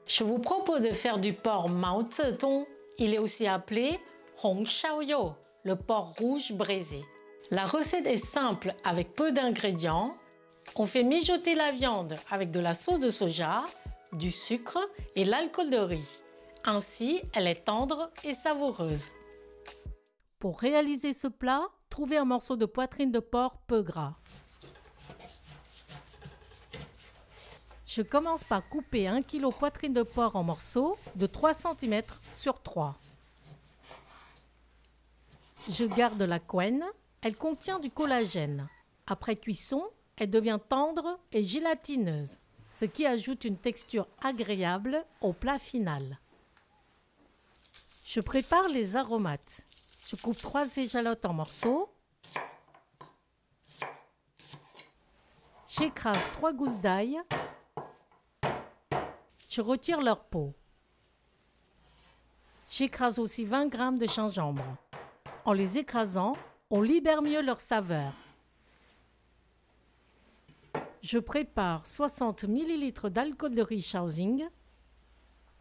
Je vous propose de faire du porc Mao Zedong. Il est aussi appelé Hong Shaoyou, le porc rouge braisé. La recette est simple avec peu d'ingrédients. On fait mijoter la viande avec de la sauce de soja, du sucre et l'alcool de riz. Ainsi, elle est tendre et savoureuse. Pour réaliser ce plat, trouvez un morceau de poitrine de porc peu gras. Je commence par couper 1 kg poitrine de porc en morceaux de 3 cm sur 3. Je garde la couenne, elle contient du collagène. Après cuisson, elle devient tendre et gélatineuse, ce qui ajoute une texture agréable au plat final. Je prépare les aromates. Je coupe 3 échalotes en morceaux. J'écrase 3 gousses d'ail. Je retire leur peau. J'écrase aussi 20 g de gingembre. En les écrasant, on libère mieux leur saveur. Je prépare 60 ml d'alcool de riz Shaoxing.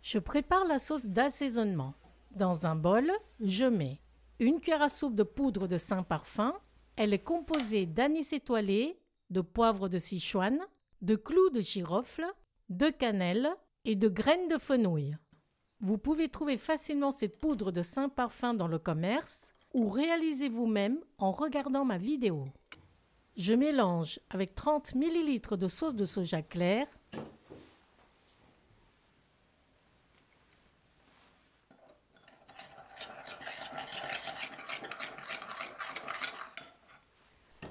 Je prépare la sauce d'assaisonnement. Dans un bol, je mets 1 cuillère à soupe de poudre de Saint-Parfum. Elle est composée d'anis étoilé, de poivre de Sichuan, de clous de girofle, de cannelle et de graines de fenouil. Vous pouvez trouver facilement cette poudre de Saint-Parfum dans le commerce ou réaliser vous-même en regardant ma vidéo. Je mélange avec 30 ml de sauce de soja claire.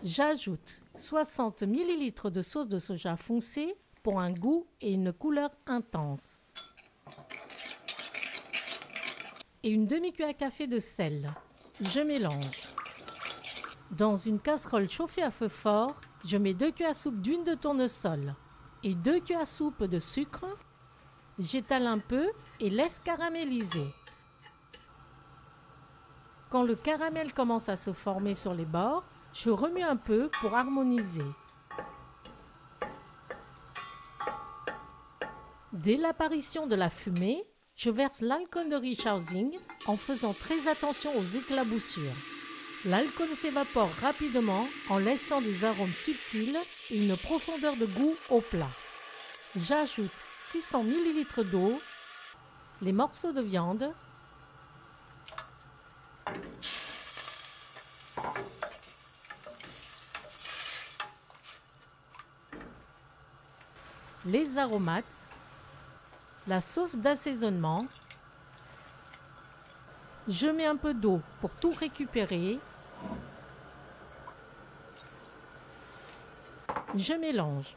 J'ajoute 60 ml de sauce de soja foncée pour un goût et une couleur intense. Et une demi-cuillère à café de sel. Je mélange. Dans une casserole chauffée à feu fort, je mets 2 cuillères à soupe d'huile de tournesol et 2 cuillères à soupe de sucre. J'étale un peu et laisse caraméliser. Quand le caramel commence à se former sur les bords, je remue un peu pour harmoniser. Dès l'apparition de la fumée, je verse l'alcool de riz Shaoxing en faisant très attention aux éclaboussures. L'alcool s'évapore rapidement en laissant des arômes subtils et une profondeur de goût au plat. J'ajoute 600 ml d'eau, les morceaux de viande, les aromates, la sauce d'assaisonnement. Je mets un peu d'eau pour tout récupérer. Je mélange.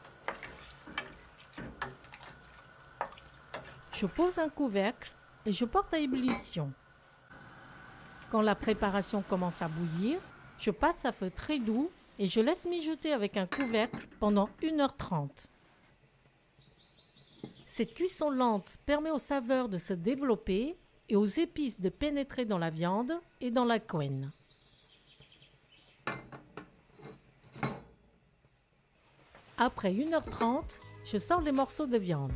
Je pose un couvercle et je porte à ébullition. Quand la préparation commence à bouillir, je passe à feu très doux et je laisse mijoter avec un couvercle pendant 1h30. Cette cuisson lente permet aux saveurs de se développer et aux épices de pénétrer dans la viande et dans la couenne. Après 1h30, je sors les morceaux de viande.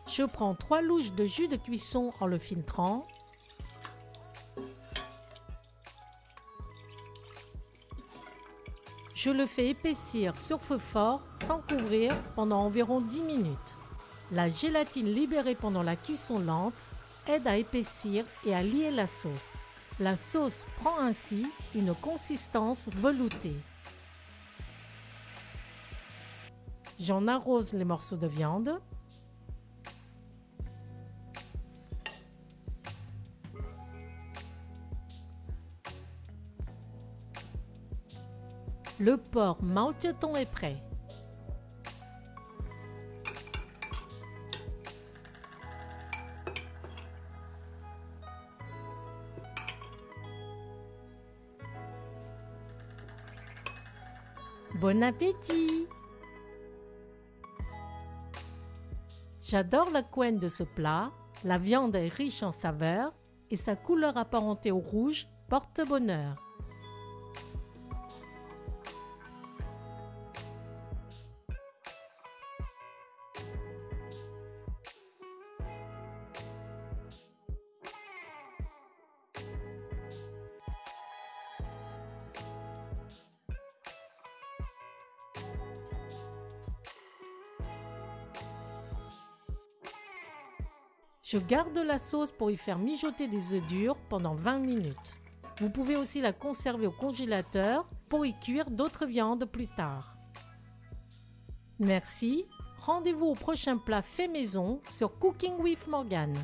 Je prends 3 louches de jus de cuisson en le filtrant. Je le fais épaissir sur feu fort sans couvrir pendant environ 10 minutes. La gélatine libérée pendant la cuisson lente aide à épaissir et à lier la sauce. La sauce prend ainsi une consistance veloutée. J'en arrose les morceaux de viande. Le porc Mao Zedong est prêt. Bon appétit! J'adore la couenne de ce plat, la viande est riche en saveurs et sa couleur apparentée au rouge porte bonheur. Je garde la sauce pour y faire mijoter des œufs durs pendant 20 minutes. Vous pouvez aussi la conserver au congélateur pour y cuire d'autres viandes plus tard. Merci, rendez-vous au prochain plat fait maison sur Cooking with Morgane.